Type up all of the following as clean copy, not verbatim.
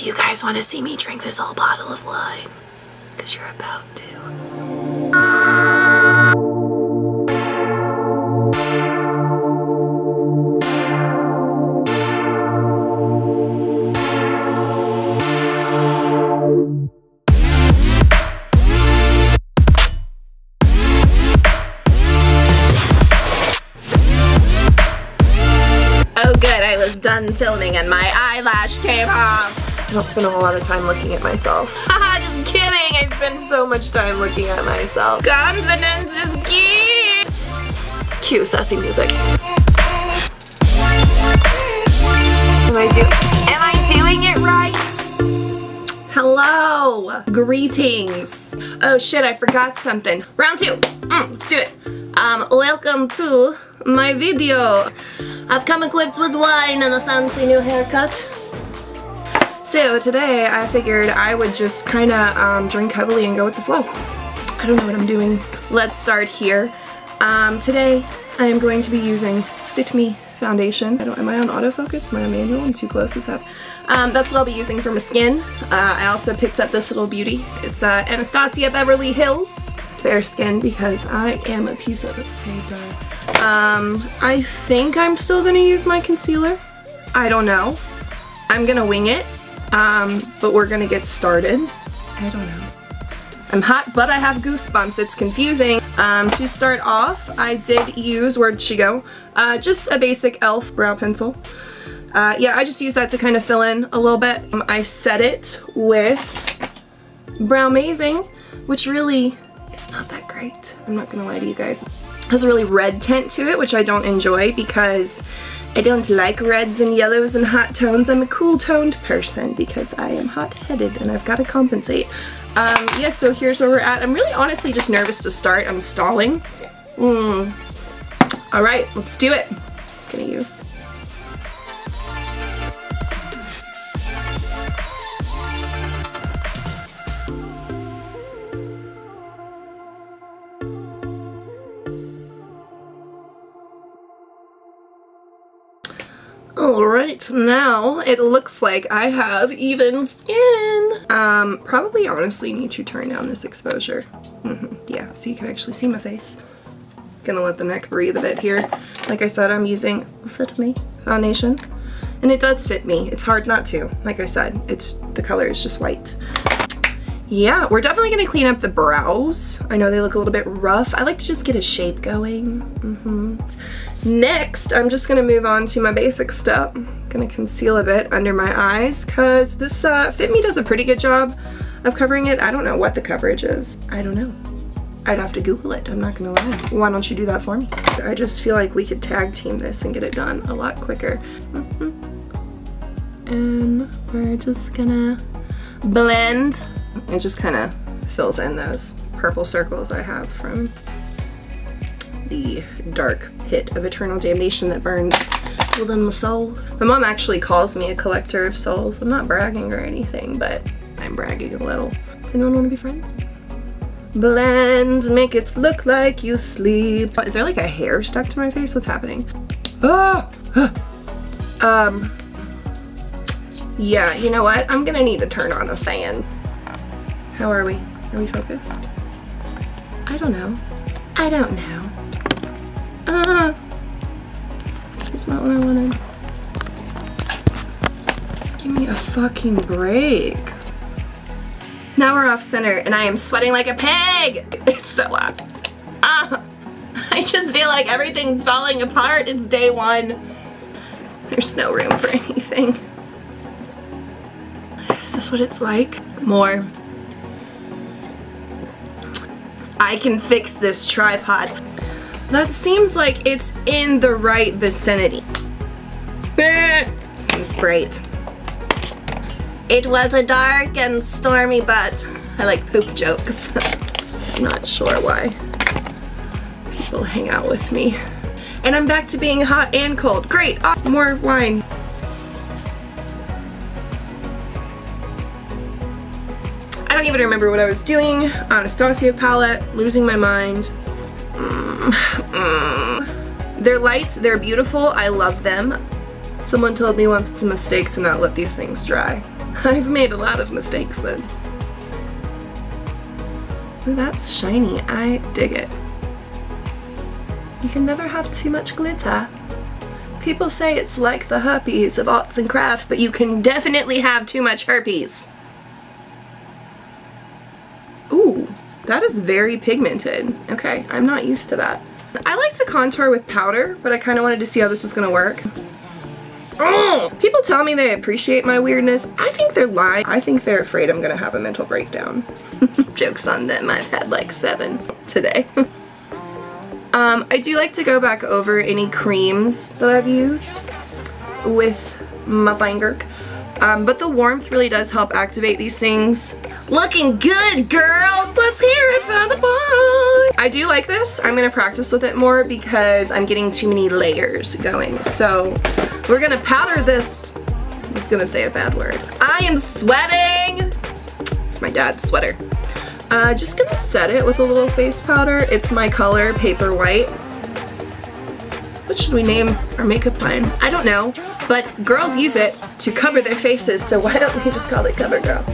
Do you guys want to see me drink this whole bottle of wine? Because you're about to. Oh good, I was done filming and my eyelash came off. I don't spend a whole lot of time looking at myself. Haha, just kidding. I spend so much time looking at myself. Confidence is key. Cue sassy music. Am I doing it right? Hello. Greetings. Oh shit, I forgot something. Round two. Let's do it. Welcome to my video. I've come equipped with wine and a fancy new haircut. So today I figured I would just kind of drink heavily and go with the flow. I don't know what I'm doing. Let's start here. Today I am going to be using Fit Me foundation. Am I on autofocus? Am I on manual? I'm too close. Let's have. That's what I'll be using for my skin. I also picked up this little beauty. It's Anastasia Beverly Hills Fair Skin because I am a piece of paper. I think I'm still gonna use my concealer. I don't know. I'm gonna wing it. But we're gonna get started. I don't know. I'm hot, but I have goosebumps. It's confusing. To start off, I did use, where'd she go? Just a basic e.l.f. brow pencil. Yeah, I just used that to kind of fill in a little bit. I set it with Brow Amazing, which really is not that great. I'm not gonna lie to you guys. It has a really red tint to it, which I don't enjoy because I don't like reds and yellows and hot tones. I'm a cool toned person because I am hot-headed and I've got to compensate. Yeah, so here's where we're at. I'm really honestly just nervous to start. I'm stalling. Alright, let's do it. I'm gonna use. Alright, now it looks like I have even skin. Probably honestly need to turn down this exposure. Yeah, so you can actually see my face. Gonna let the neck breathe a bit here. Like I said, I'm using Fit Me foundation. And it does fit me. It's hard not to. Like I said, the color is just white. Yeah, we're definitely gonna clean up the brows. I know they look a little bit rough. I like to just get a shape going. Next, I'm just gonna move on to my basic stuff. I'm gonna conceal a bit under my eyes because this Fit Me does a pretty good job of covering it. I don't know what the coverage is. I don't know. I'd have to Google it, I'm not gonna lie. Why don't you do that for me? I just feel like we could tag team this and get it done a lot quicker. And we're just gonna blend. It just kind of fills in those purple circles I have from the dark pit of eternal damnation that burns within the soul. My mom actually calls me a collector of souls. I'm not bragging or anything, but I'm bragging a little. Does anyone want to be friends? Blend, make it look like you sleep. Is there like a hair stuck to my face? What's happening? Yeah, you know what? I'm gonna need to turn on a fan. How are we? Are we focused? I don't know. I don't know. That's not what I wanted. Give me a fucking break. Now we're off center and I am sweating like a pig. It's so hot. I just feel like everything's falling apart. It's day one. There's no room for anything. Is this what it's like? More. I can fix this tripod. That seems like it's in the right vicinity. Seems bright. It was a dark and stormy, but I like poop jokes. I'm not sure why people hang out with me. And I'm back to being hot and cold. Great, awesome, more wine. I don't even remember what I was doing. Anastasia palette, losing my mind. They're light, they're beautiful, I love them. Someone told me once it's a mistake to not let these things dry. I've made a lot of mistakes then. Ooh, that's shiny. I dig it. You can never have too much glitter. People say it's like the herpes of arts and crafts, but you can definitely have too much herpes. Ooh, that is very pigmented. Okay, I'm not used to that. I like to contour with powder, but I kind of wanted to see how this was gonna work. Oh, people tell me they appreciate my weirdness. I think they're lying. I think they're afraid I'm gonna have a mental breakdown. Joke's on them, I've had like 7 today. I do like to go back over any creams that I've used with my finger. But the warmth really does help activate these things. Looking good, girls! Let's hear it for the boy! I do like this. I'm gonna practice with it more because I'm getting too many layers going. So we're gonna powder this. I was gonna say a bad word. I am sweating! It's my dad's sweater. Just gonna set it with a little face powder. It's my color, Paper White. What should we name our makeup line? I don't know, but girls use it to cover their faces, so why don't we just call it CoverGirl?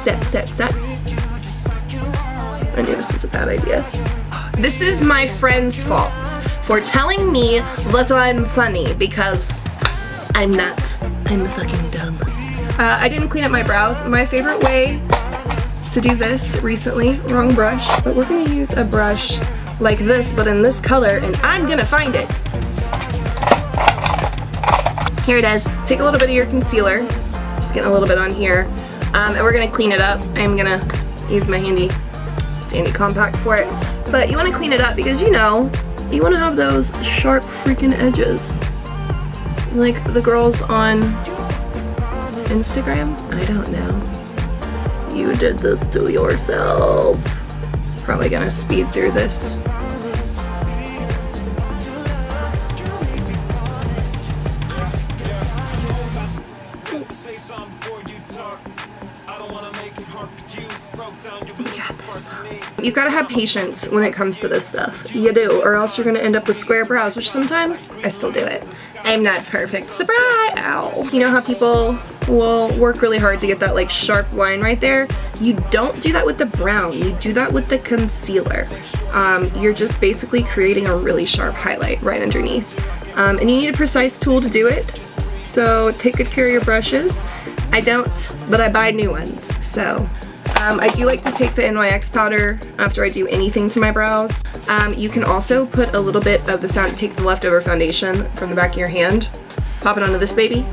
Set, set, set. I knew this was a bad idea. This is my friend's fault for telling me that I'm funny, because I'm not. I'm fucking dumb. I didn't clean up my brows. My favorite way to do this recently, wrong brush, but we're gonna use a brush like this, but in this color, and I'm gonna find it. Here it is. Take a little bit of your concealer, just getting a little bit on here, and we're gonna clean it up. I'm gonna use my handy dandy compact for it, but you wanna clean it up because you know, you wanna have those sharp freaking edges. Like the girls on Instagram? I don't know. You did this to yourself. Probably gonna speed through this. You got this. You've got to have patience when it comes to this stuff. You do, or else you're gonna end up with square brows, which sometimes I still do it. I'm not perfect. Surprise! Ow. You know how people will work really hard to get that like sharp line right there? You don't do that with the brown. You do that with the concealer. You're just basically creating a really sharp highlight right underneath. And you need a precise tool to do it. So take good care of your brushes. I don't, but I buy new ones. So I do like to take the NYX powder after I do anything to my brows. You can also put a little bit of take the leftover foundation from the back of your hand, pop it onto this baby,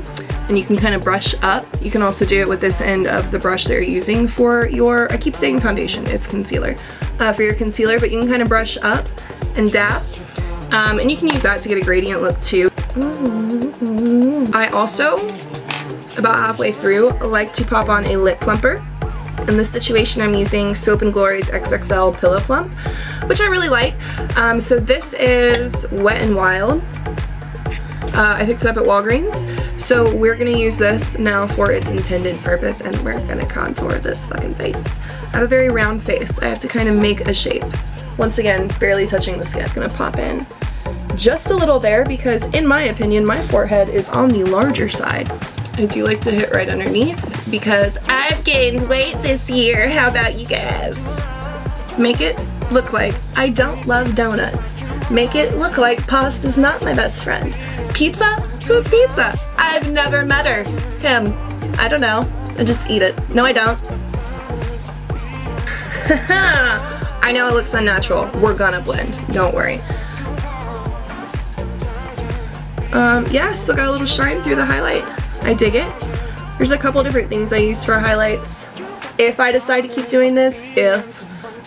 and you can kind of brush up. You can also do it with this end of the brush that you're using for your, I keep saying foundation, it's concealer, for your concealer, but you can kind of brush up and dab. And you can use that to get a gradient look too. I also, about halfway through, like to pop on a lip plumper. In this situation, I'm using Soap & Glory's XXL Pillow Plump, which I really like. So this is Wet n Wild. I picked it up at Walgreens. So we're gonna use this now for its intended purpose, and we're gonna contour this fucking face. I have a very round face. I have to kind of make a shape. Once again, barely touching the skin. It's gonna pop in just a little there because, in my opinion, my forehead is on the larger side. I do like to hit right underneath because I've gained weight this year. How about you guys? Make it look like I don't love donuts. Make it look like pasta's not my best friend. Pizza? Who's pizza? I've never met her. Him. I don't know. I just eat it. No, I don't. I know it looks unnatural. We're gonna blend. Don't worry. Yeah, still got a little shine through the highlight. I dig it. There's a couple different things I use for highlights. If I decide to keep doing this,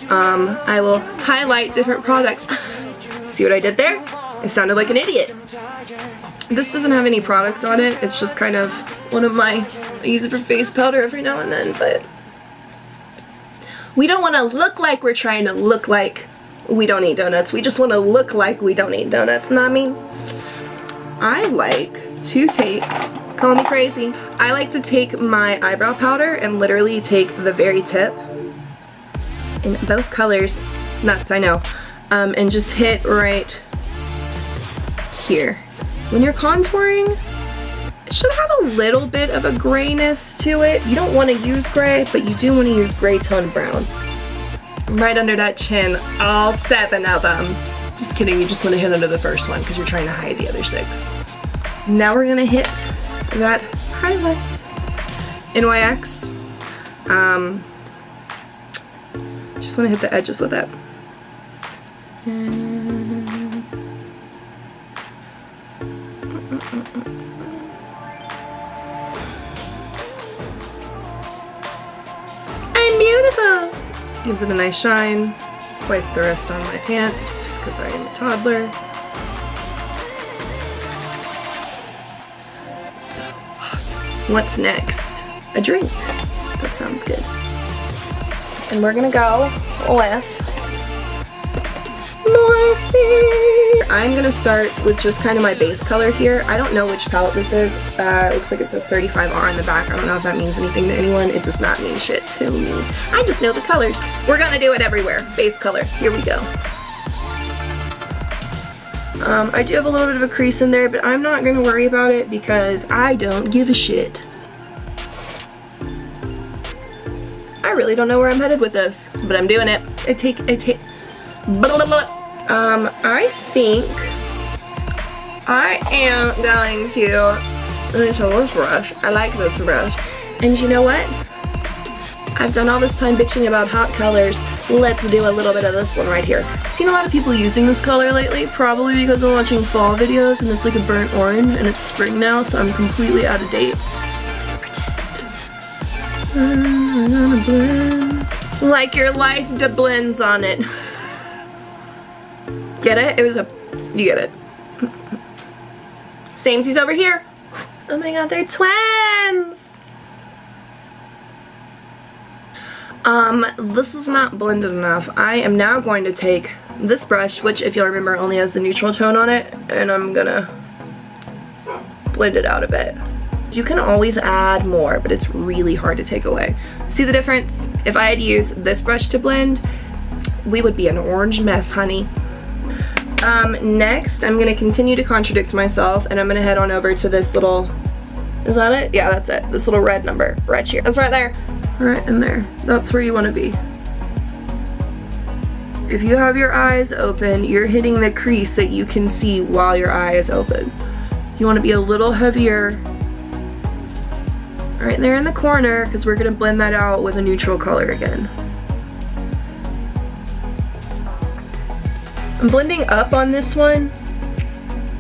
I will highlight different products. See what I did there? I sounded like an idiot. This doesn't have any product on it. It's just kind of one of my, I use it for face powder every now and then, but we don't want to look like we're trying to look like we don't eat donuts. We just want to look like we don't eat donuts, know what I mean? I like to take, call me crazy, I like to take my eyebrow powder and literally take the very tip, in both colors, nuts, I know, and just hit right here. When you're contouring, should have a little bit of a grayness to it. You don't want to use gray, but you do want to use gray tone brown. Right under that chin, all 7 of them. Just kidding, you just want to hit under the first one because you're trying to hide the other 6. Now we're gonna hit that highlight. NYX. Just want to hit the edges with it. I'm beautiful! Gives it a nice shine. Wipe the rest on my pants because I am a toddler. So hot. What's next? A drink. That sounds good. And we're gonna go with Morphe. I'm gonna start with just kind of my base color here. I don't know which palette this is. It looks like it says 35R on the back. I don't know if that means anything to anyone. It does not mean shit to me. I just know the colors. We're gonna do it everywhere. Base color. Here we go. I do have a little bit of a crease in there, but I'm not gonna worry about it because I don't give a shit. I really don't know where I'm headed with this, but I'm doing it. I think I am going to use this brush. I like this brush. And you know what? I've done all this time bitching about hot colors. Let's do a little bit of this one right here. I've seen a lot of people using this color lately, probably because I'm watching fall videos and it's like a burnt orange and it's spring now, so I'm completely out of date. Let's pretend. I'm gonna blend. Like your life blends on it. Get it? It was a... You get it. Samesies over here. Oh my god, they're twins! This is not blended enough. I am now going to take this brush, which if you'll remember only has the neutral tone on it, and I'm gonna blend it out a bit. You can always add more, but it's really hard to take away. See the difference? If I had used this brush to blend, we would be an orange mess, honey. Next, I'm gonna continue to contradict myself, and I'm gonna head on over to this little, is that it? Yeah, that's it. This little red number right here. That's right there. Right in there. That's where you want to be. If you have your eyes open, you're hitting the crease that you can see while your eye is open. You want to be a little heavier right there in the corner because we're going to blend that out with a neutral color again. I'm blending up on this one.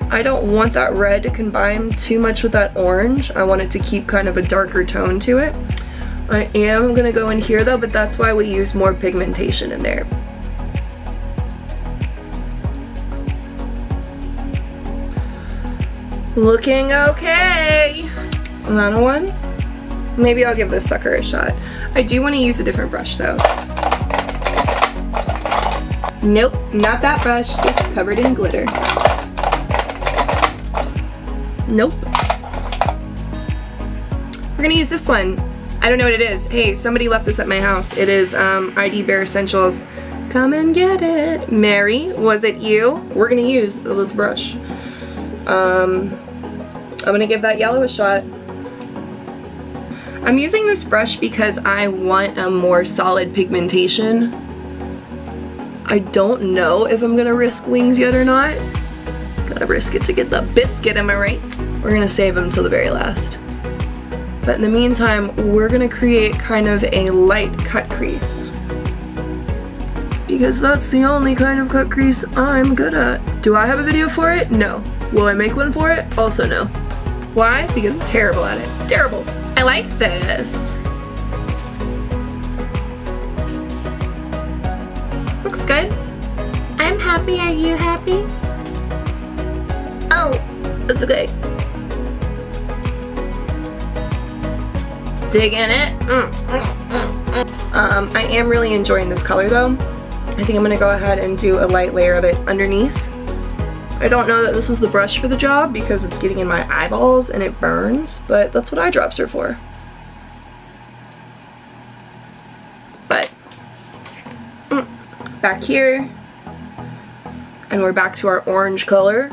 I don't want that red to combine too much with that orange. I want it to keep kind of a darker tone to it. I am going to go in here though, but that's why we use more pigmentation in there. Looking okay. Another one. Maybe I'll give this sucker a shot. I do want to use a different brush though. Nope, not that brush. It's covered in glitter. Nope. We're gonna use this one. I don't know what it is. Hey, somebody left this at my house. It is ID Bare Essentials. Come and get it. Mary, was it you? We're gonna use this brush. I'm gonna give that yellow a shot. I'm using this brush because I want a more solid pigmentation. I don't know if I'm gonna risk wings yet or not. Gotta risk it to get the biscuit, am I right? We're gonna save them till the very last. But in the meantime, we're gonna create kind of a light cut crease. Because that's the only kind of cut crease I'm good at. Do I have a video for it? No. Will I make one for it? Also no. Why? Because I'm terrible at it. Terrible. I like this. Looks good. I'm happy. Are you happy? Oh, it's okay. Dig in it. I am really enjoying this color though. I think I'm gonna go ahead and do a light layer of it underneath. I don't know that this is the brush for the job because it's getting in my eyeballs and it burns, but that's what eye drops are for. But back here, and we're back to our orange color,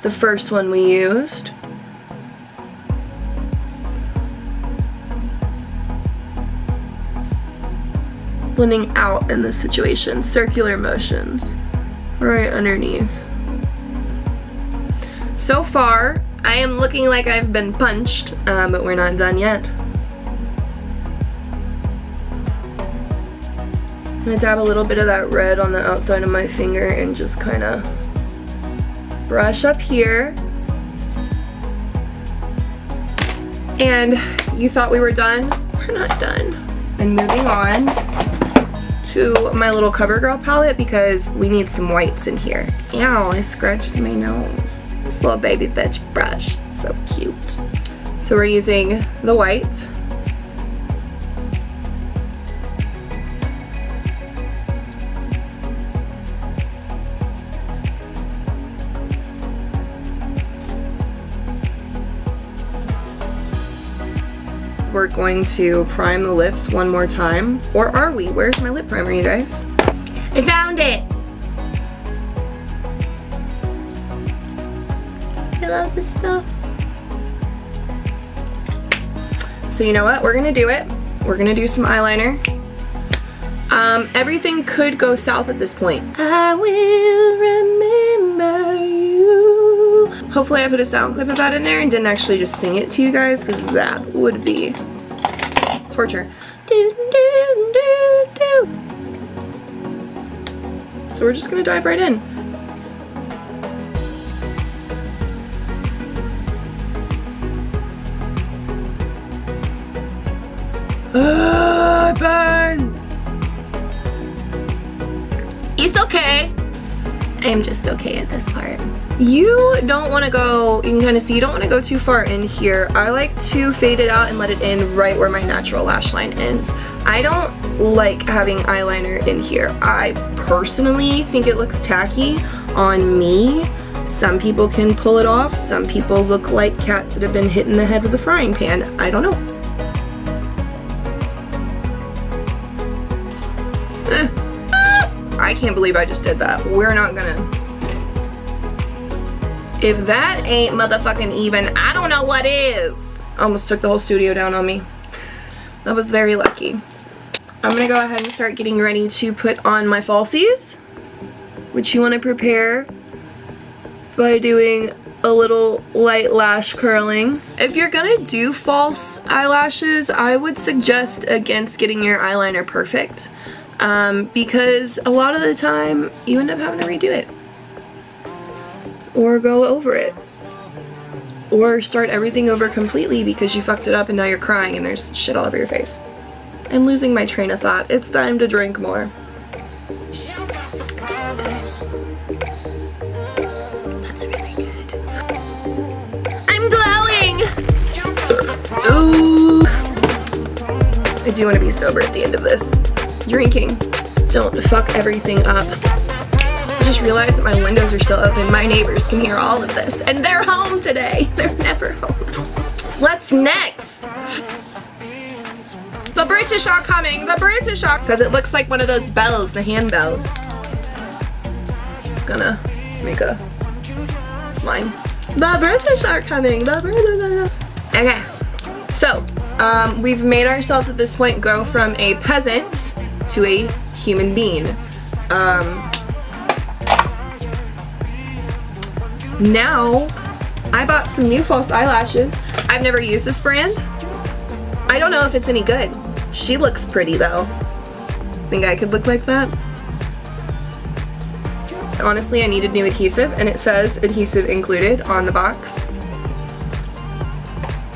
the first one we used. blending out in this situation. Circular motions right underneath. So far, I am looking like I've been punched, but we're not done yet. I'm gonna dab a little bit of that red on the outside of my finger and just kind of brush up here. And you thought we were done? We're not done. And moving on to my little CoverGirl palette because we need some whites in here. Ow, I scratched my nose. This little baby bitch brush, so cute. So we're using the white. We're going to prime the lips one more time. Or are we? Where's my lip primer, you guys? I found it! I love this stuff. So you know what? We're gonna do it. We're gonna do some eyeliner. Everything could go south at this point. I will remember you. Hopefully I put a sound clip of that in there and didn't actually just sing it to you guys because that would be torture. So we're just gonna dive right in. It burns! It's okay. I am just okay at this part. You don't want to go, you can kind of see, you don't want to go too far in here. I like to fade it out and let it in right where my natural lash line ends. I don't like having eyeliner in here. I personally think it looks tacky on me. Some people can pull it off. Some people look like cats that have been hit in the head with a frying pan. I don't know. I can't believe I just did that. We're not gonna. If that ain't motherfucking even, I don't know what is. Almost took the whole studio down on me. That was very lucky. I'm gonna go ahead and start getting ready to put on my falsies, which you wanna prepare by doing a little light lash curling. If you're gonna do false eyelashes, I would suggest against getting your eyeliner perfect. Because a lot of the time you end up having to redo it or go over it or start everything over completely because you fucked it up and now you're crying and there's shit all over your face. I'm losing my train of thought. It's time to drink more. That's really good. I'm glowing! Ooh. I do want to be sober at the end of this. Drinking. Don't fuck everything up. I just realized that my windows are still open. My neighbors can hear all of this. And they're home today. They're never home. What's next? The British are coming. The British are. Because it looks like one of those bells, the hand bells. Gonna make a line. The British are coming. The British are coming. Okay. So, we've made ourselves at this point go from a peasant to a human being. Now, I bought some new false eyelashes. I've never used this brand. I don't know if it's any good. She looks pretty though. Think I could look like that? Honestly, I needed new adhesive and it says adhesive included on the box.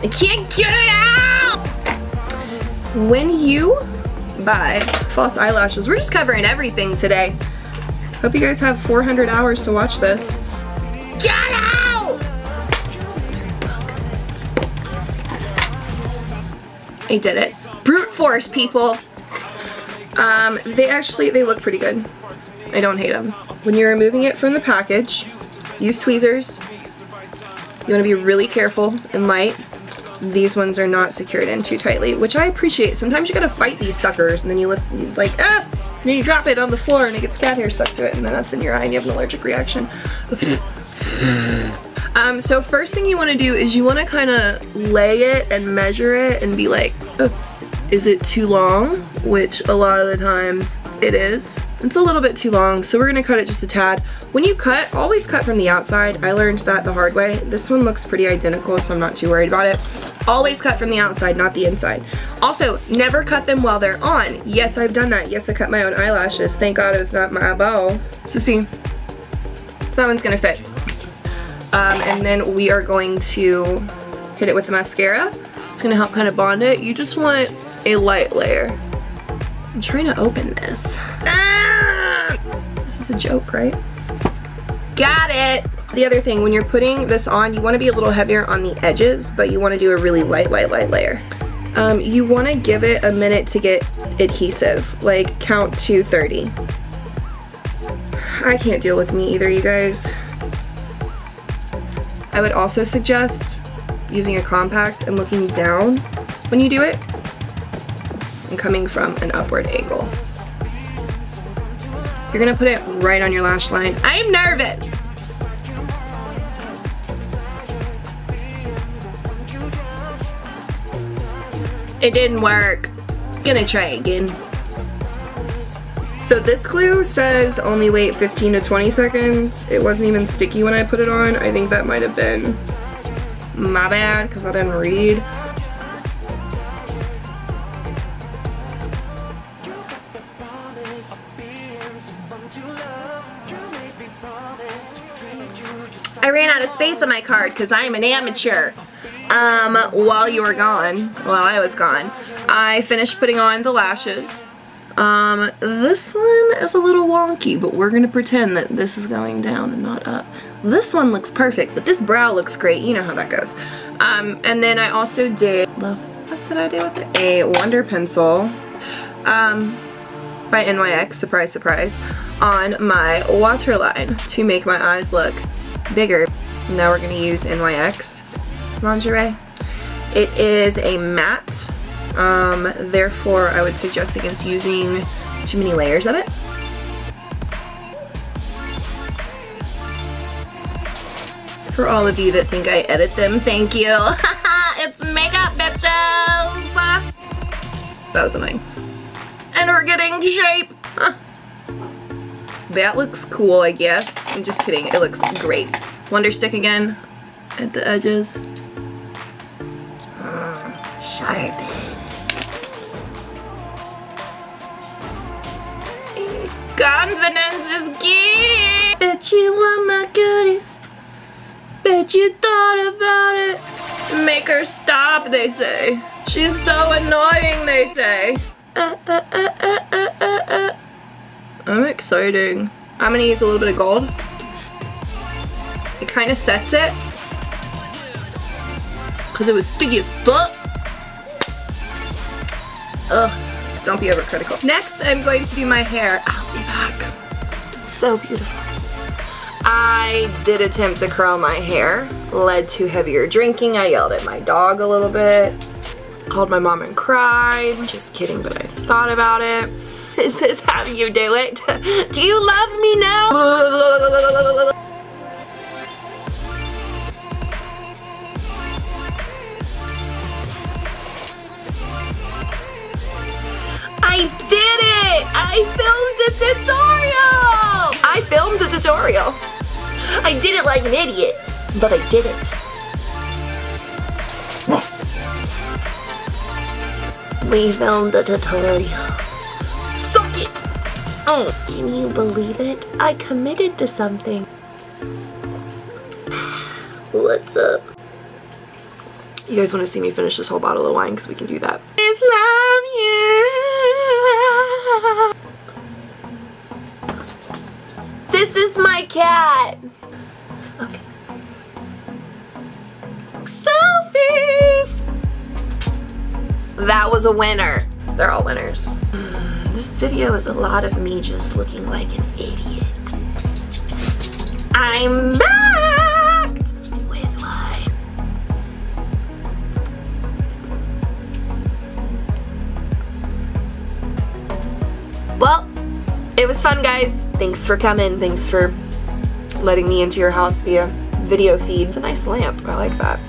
I can't get it out! When you buy false eyelashes, we're just covering everything today. Hope you guys have 400 hours to watch this. Get out! I did it. Brute force, people. They look pretty good. I don't hate them. When you're removing it from the package, use tweezers. You want to be really careful and light. These ones are not secured in too tightly, which I appreciate. Sometimes you gotta fight these suckers and then you lift, like, ah! And then you drop it on the floor and it gets cat hair stuck to it and then that's in your eye and you have an allergic reaction. So first thing you wanna do is you wanna kinda lay it and measure it and be like, Is it too long? Which a lot of the times it is. It's a little bit too long, so we're gonna cut it just a tad. When you cut, always cut from the outside. I learned that the hard way. This one looks pretty identical, so I'm not too worried about it. Always cut from the outside, not the inside. Also, never cut them while they're on. Yes, I've done that. Yes, I cut my own eyelashes. Thank God it was not my bow. So see, that one's gonna fit. And then we are going to hit it with the mascara. It's gonna help kind of bond it. You just want a light layer. I'm trying to open this. Ah! This is a joke, right? Got it! The other thing, when you're putting this on, you want to be a little heavier on the edges, but you want to do a really light layer. You want to give it a minute to get adhesive, like count to 30. I can't deal with me either, you guys. I would also suggest using a compact and looking down when you do it and coming from an upward angle. You're gonna put it right on your lash line. I'm nervous! It didn't work. Gonna try again. So this glue says only wait 15 to 20 seconds. It wasn't even sticky when I put it on. I think that might have been my bad because I didn't read. I ran out of space on my card because I'm an amateur. While you were gone, while I was gone, I finished putting on the lashes. This one is a little wonky, but we're gonna pretend that this is going down and not up. This one looks perfect, but this brow looks great. You know how that goes. And then I also did, what the fuck did I do with it? A Wonder Pencil, by NYX, surprise, surprise, on my waterline to make my eyes look bigger. Now we're gonna use NYX Lingerie. It is a matte, therefore I would suggest against using too many layers of it. For all of you that think I edit them, thank you. It's makeup, bitches! That was annoying. And we're getting shape! That looks cool, I guess. I'm just kidding, it looks great. Wonder Stick again at the edges. Sharpen. Confidence is key. Bet you want my goodies. Bet you thought about it. Make her stop, they say. She's so annoying, they say. I'm exciting. I'm gonna use a little bit of gold. It kind of sets it. Because it was sticky as fuck. Ugh, don't be overcritical. Next, I'm going to do my hair. I'll be back. So beautiful. I did attempt to curl my hair. Led to heavier drinking. I yelled at my dog a little bit. Called my mom and cried. Just kidding, but I thought about it. Is this how you do it? Do you love me now? I did it! I filmed a tutorial! I did it like an idiot, but I did it. We filmed a tutorial. Suck it! Oh, can you believe it? I committed to something. What's up? You guys want to see me finish this whole bottle of wine? Because we can do that. I just love you. This is my cat. Okay. Selfies. That was a winner. They're all winners. This video is a lot of me just looking like an idiot. I'm back with wine. Well, it was fun, guys. Thanks for coming. Thanks for letting me into your house via video feed. It's a nice lamp. I like that.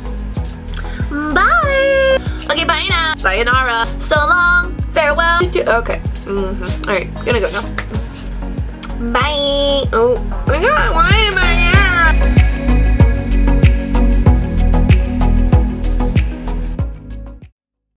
Bye. Okay, bye now. Sayonara. So long. Okay. Alright, gonna go now. Bye. Oh my god.